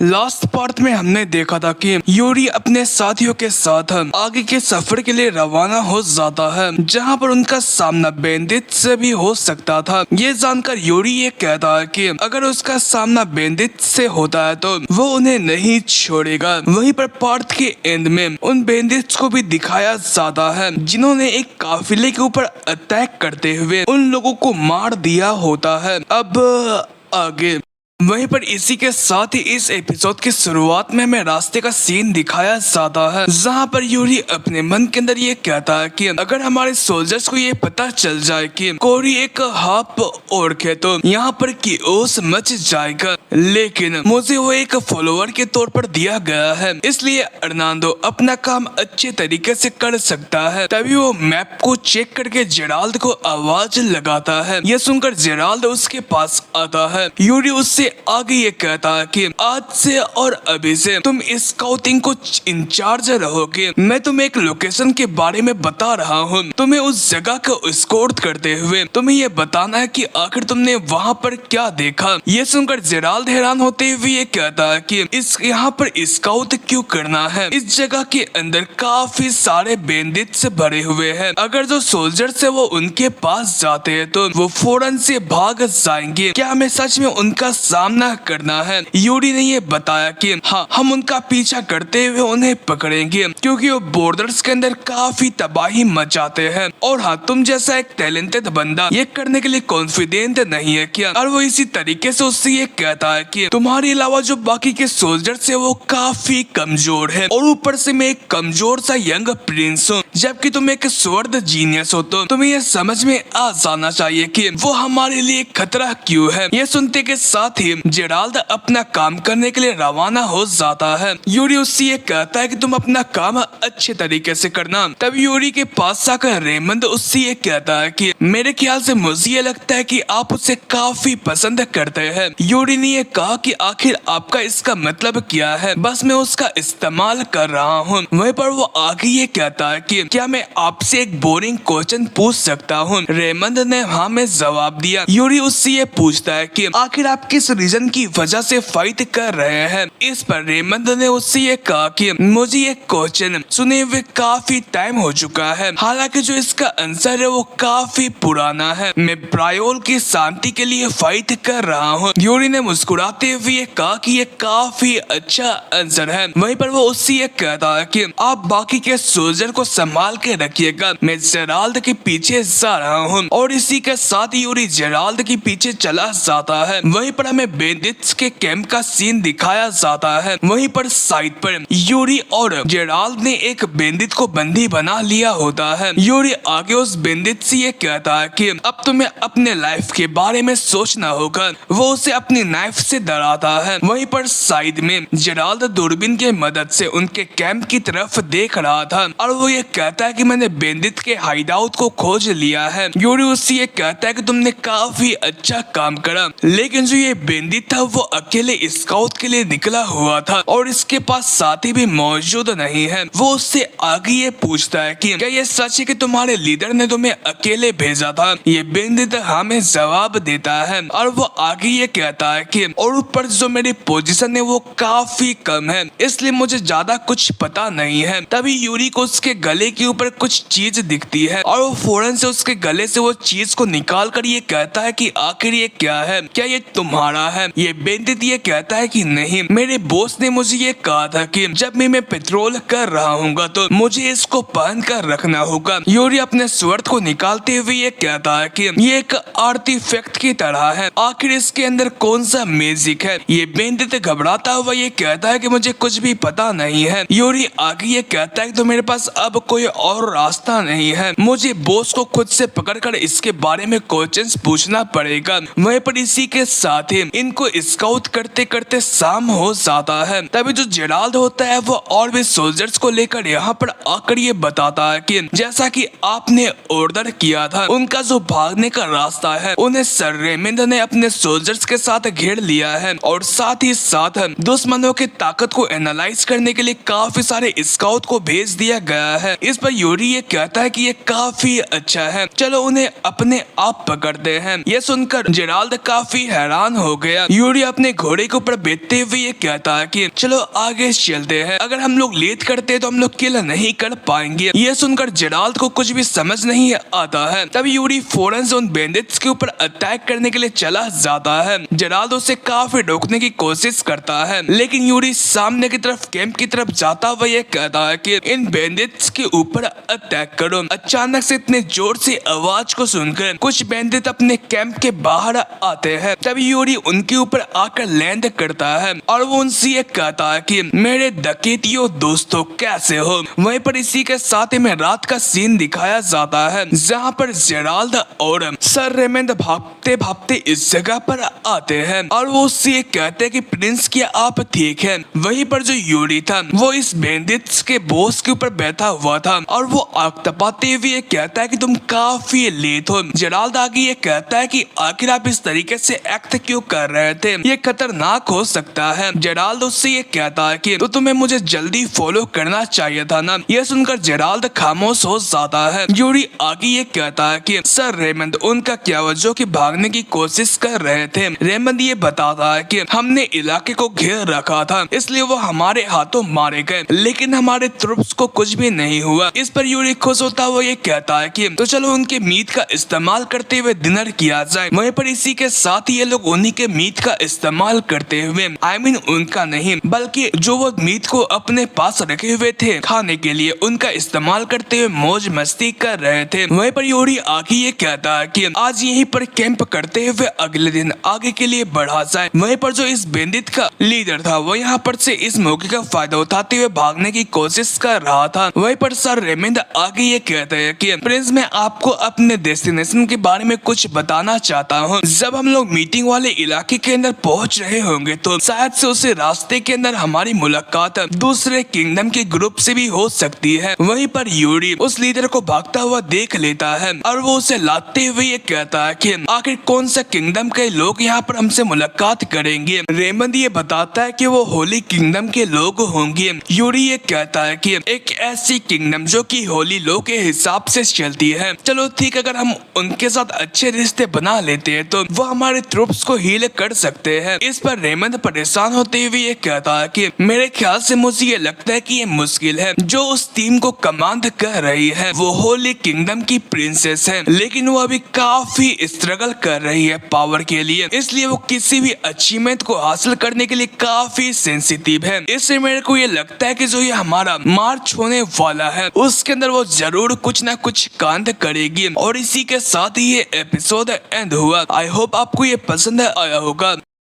Last part में हमने देखा था कि यूरी अपने साथियों के साथ आगे के सफर के लिए रवाना हो जाता है, जहां पर उनका सामना बेंडिट से भी हो सकता था। ये जानकर यूरी ये कहता है कि अगर उसका सामना बेंडिट से होता है तो वो उन्हें नहीं छोड़ेगा। वहीं पर पार्ट के एंड में उन बेंडिट्स को भी दिखाया जाता है जिन्होंने एक काफिले के ऊपर अटैक करते हुए उन लोगों को मार दिया होता है। अब आगे वहीं पर इसी के साथ ही इस एपिसोड की शुरुआत में हमें रास्ते का सीन दिखाया जाता है, जहां पर यूरी अपने मन के अंदर ये कहता है कि अगर हमारे सोल्जर्स को ये पता चल जाए कि कोरी एक हाफ ऑर्क है तो यहाँ पर किओस मच जाएगा। लेकिन मुझे वो एक फॉलोअर के तौर पर दिया गया है, इसलिए अर्नांडो अपना काम अच्छे तरीके से कर सकता है। तभी वो मैप को चेक करके जेराल्ड को आवाज लगाता है। ये सुनकर जेराल्ड उसके पास आता है। यूरी उससे आगे ये कहता है कि आज से और अभी से तुम स्काउटिंग को इंचार्ज रहोगे। मैं तुम्हें एक लोकेशन के बारे में बता रहा हूँ, तुम्हें उस जगह को स्कोर करते हुए तुम्हें ये बताना है कि आखिर तुमने वहाँ पर क्या देखा। ये सुनकर जेराल्ड हैरान होते हुए ये कहता है कि इस यहाँ पर स्काउट क्यों करना है, इस जगह के अंदर काफी सारे बेंडिट्स भरे हुए हैं। अगर जो सोल्जर्स है वो उनके पास जाते हैं तो वो फौरन से भाग जाएंगे। क्या हमें सच में उनका सामना करना है? यूरी ने ये बताया कि हाँ, हम उनका पीछा करते हुए उन्हें पकड़ेंगे क्योंकि वो बॉर्डर्स के अंदर काफी तबाही मचाते हैं। और हाँ, तुम जैसा एक टैलेंटेड बंदा ये करने के लिए कॉन्फिडेंट नहीं है क्या? और वो इसी तरीके से उससे ये कहता है कि तुम्हारे अलावा जो बाकी के सोल्जर्स है वो काफी कमजोर है और ऊपर से मैं एक कमजोर सा यंग प्रिंस हूँ, जबकि तुम एक स्वर्ड जीनियस हो। तो तुम्हें ये समझ में आ जाना चाहिए कि वो हमारे लिए खतरा क्यों है। ये सुनते के साथ ही जेराल्ड अपना काम करने के लिए रवाना हो जाता है। यूरी उससे ये कहता है कि तुम अपना काम अच्छे तरीके से करना। तब यूरी के पास आकर रेमंड उससे ये कहता है कि मेरे ख्याल से मुझे ये लगता है कि आप उसे काफी पसंद करते हैं। यूरी ने ये कहा कि आखिर आपका इसका मतलब क्या है? बस मैं उसका इस्तेमाल कर रहा हूँ। वहीं पर वो आगे ये कहता है कि क्या मैं आपसे एक बोरिंग क्वेश्चन पूछ सकता हूँ? रेमंड ने हाँ में जवाब दिया। यूरी उससे ये पूछता है कि आखिर आप किस रीजन की वजह से फाइट कर रहे हैं? इस पर रेमंड ने उससे ये कहा कि मुझे ये क्वेश्चन सुने हुए काफी टाइम हो चुका है, हालांकि जो इसका आंसर है वो काफी पुराना है। मैं ब्रायोल की शांति के लिए फाइट कर रहा हूँ। यूरी ने मुस्कुराते हुए ये कहा कि ये काफी अच्छा आंसर है। वहीं पर वो उससे ये कहता है कि आप बाकी के सोल्जर को संभाल के रखिएगा, मैं जेराल्ड के पीछे जा रहा हूँ। और इसी के साथ यूरी जेराल्ड के पीछे चला जाता है। वहीं पर हमें बेंडिट्स के कैंप का सीन दिखाया जाता है। वहीं पर साइड पर यूरी और जेराल्ड ने एक बेंडिट को बंदी बना लिया होता है। यूरी आगे उस बेंडिट से ये कहता है कि अब तुम्हें अपने लाइफ के बारे में सोचना होगा। वो उसे अपनी नाइफ से डराता है। वहीं पर साइड में जेराल्ड दूरबीन के मदद से उनके कैंप की तरफ देख रहा था और वो ये कहता है कि मैंने बेंडिट के हाइडआउट को खोज लिया है। यूरी उससे ये कहता है कि तुमने काफी अच्छा काम करा, लेकिन जो ये बेंडिट था वो अकेले स्काउट के लिए निकला हुआ था और इसके पास साथी भी मौजूद नहीं है। वो उससे आगे ये पूछता है कि क्या ये सच है कि तुम्हारे लीडर ने तुम्हें अकेले भेजा था? ये बेंडिट हमें जवाब देता है और वो आगे ये कहता है कि और ऊपर जो मेरी पोजीशन है वो काफी कम है, इसलिए मुझे ज्यादा कुछ पता नहीं है। तभी यूरी को उसके गले के ऊपर कुछ चीज दिखती है और वो फौरन से उसके गले से वो चीज को निकाल कर ये कहता है कि आखिर ये क्या है? क्या ये तुम्हारा है? ये बेंडिट ये कहता है कि नहीं, मेरे बॉस ने मुझे ये कहा था कि जब भी मैं पेट्रोल कर रहा हूँ तो मुझे इसको पहन कर रखना होगा। यूरी अपने स्वर्ड को निकालते हुए ये कहता है कि ये एक आर्टिफैक्ट की तरह है, आखिर इसके अंदर कौन सा मैजिक है? ये बेंडिट घबराता हुआ ये कहता है कि मुझे कुछ भी पता नहीं है। यूरी आगे ये कहता है कि तो मेरे पास अब कोई और रास्ता नहीं है, मुझे बॉस को खुद से पकड़कर इसके बारे में क्वेश्चंस पूछना पड़ेगा। वहीं पर इसी के साथ ही इनको स्काउट करते करते शाम हो जाता है। तभी जो जेराल्ड होता है वो और भी सोल्जर्स को लेकर यहाँ पर आकर ये बताता है कि जैसा कि आपने ऑर्डर किया था, उनका जो भागने का रास्ता है उन्हें सर रेमंड ने अपने सोल्जर्स के साथ घेर लिया है और साथ ही साथ दुश्मनों की ताकत को एनालाइज करने के लिए काफी सारे स्काउट को भेज दिया गया है। इस पर यूरी ये कहता है कि ये काफी अच्छा है, चलो उन्हें अपने आप पकड़ते हैं। ये सुनकर जेराल्ड काफी हैरान हो गया। यूरी अपने घोड़े के ऊपर बैठते हुए ये कहता है कि चलो आगे चलते हैं, अगर हम लोग लेट करते हैं तो हम लोग किल नहीं कर पाएंगे। ये सुनकर जेराल्ड को कुछ भी समझ नहीं आता है। तब यूरी फौरन से उन बैंडिट्स के ऊपर अटैक करने के लिए चला जाता है। जेराल्ड उसे काफी रोकने की कोशिश करता है, लेकिन यूरी सामने की तरफ कैंप की तरफ जाता हुआ ये कहता है कि इन बैंडिट्स के ऊपर अटैक करो। अचानक से इतने जोर से आवाज को सुनकर कुछ बैंडिट अपने कैंप के बाहर आते हैं। तभी यूरी उनके ऊपर आकर लैंड करता है और वो उनसे ये कहता है कि मेरे डकैतियों दोस्तों कैसे हो। वहीं पर इसी के साथ में रात का सीन दिखाया जाता है, जहाँ पर जेराल्ड और सर रेमंड भागते भागते इस जगह पर आते हैं और वो उससे ये कहते हैं कि प्रिंस क्या आप ठीक है। वहीं पर जो यूरी था वो इस बैंडिट्स के बॉस के ऊपर बैठा हुआ था और वो आग तपाते हुए ये कहता है कि तुम काफी लेट हो। जेराल्ड आगे ये कहता है कि आखिर आप इस तरीके से एक्ट क्यों कर रहे थे, ये खतरनाक हो सकता है। जेराल्ड उससे ये कहता है कि तो तुम्हें मुझे जल्दी फॉलो करना चाहिए था ना। यह सुनकर जेराल्ड खामोश हो जाता है। यूरी आगे ये कहता है कि सर रेमंड उनका क्या हुआ जो कि भागने की कोशिश कर रहे थे। रेमंड ये बताता है कि हमने इलाके को घेर रखा था इसलिए वो हमारे हाथों मारे गए, लेकिन हमारे ट्रुप्स को कुछ भी नहीं हुआ। इस पर यूरी खुश होता हुआ ये कहता है कि तो चलो उनके मीट का इस्तेमाल करते हुए डिनर किया जाए। वहीं पर इसी के साथ ये लोग उन्हीं के मीट का इस्तेमाल करते हुए उनका नहीं बल्कि जो वो मीट को अपने पास रखे हुए थे खाने के लिए उनका इस्तेमाल करते हुए मौज मस्ती कर रहे थे। वहीं पर यूरी आगे ये कहता है कि आज यहीं पर कैंप करते हुए अगले दिन आगे के लिए बढ़ा जाए। वहीं पर जो इस बैंडिट का लीडर था वो यहाँ पर से इस मौके का फायदा उठाते हुए भागने की कोशिश कर रहा था। वहीं पर सर रेमंड आगे ये कहते हैं कि प्रिंस मैं आपको अपने डेस्टिनेशन के बारे में कुछ बताना चाहता हूँ। जब हम लोग मीटिंग वाले इलाके के अंदर पहुँच रहे होंगे तो शायद से उसे रास्ते के अंदर हमारी मुलाकात दूसरे किंगडम के ग्रुप से भी हो सकती है। वहीं पर यूरी उस लीडर को भागता हुआ देख लेता है और वो उसे लाते हुए ये कहता है कि आखिर कौन सा किंगडम के लोग यहाँ पर हमसे मुलाकात करेंगे। रेमंड ये बताता है कि वो होली किंगडम के लोग होंगे। यूरी ये कहता है कि एक ऐसी किंगडम जो कि होली लॉ के हिसाब से चलती है। चलो ठीक, अगर हम उनके साथ अच्छे रिश्ते बना लेते हैं तो वो हमारे ट्रूप्स को हील कर सकते हैं। इस पर रेमंड परेशान होते हुए ये कहता है कि मेरे ख्याल से मुझे ये लगता है कि ये मुश्किल है। जो उस टीम को कमांड कर रही है वो होली किंगडम की प्रिंसेस है, लेकिन वो अभी काफी स्ट्रगल कर रही है पावर के लिए, इसलिए वो किसी भी अचीवमेंट को हासिल करने के लिए काफी सेंसिटिव है। इससे मेरे को ये लगता है कि जो ये हमारा मार्च होने वाला है उसके अंदर वो जरूर कुछ ना कुछ कांड करेगी। और इसी के साथ ही ये एपिसोड एंड हुआ। आई होप आपको ये पसंद आया होगा।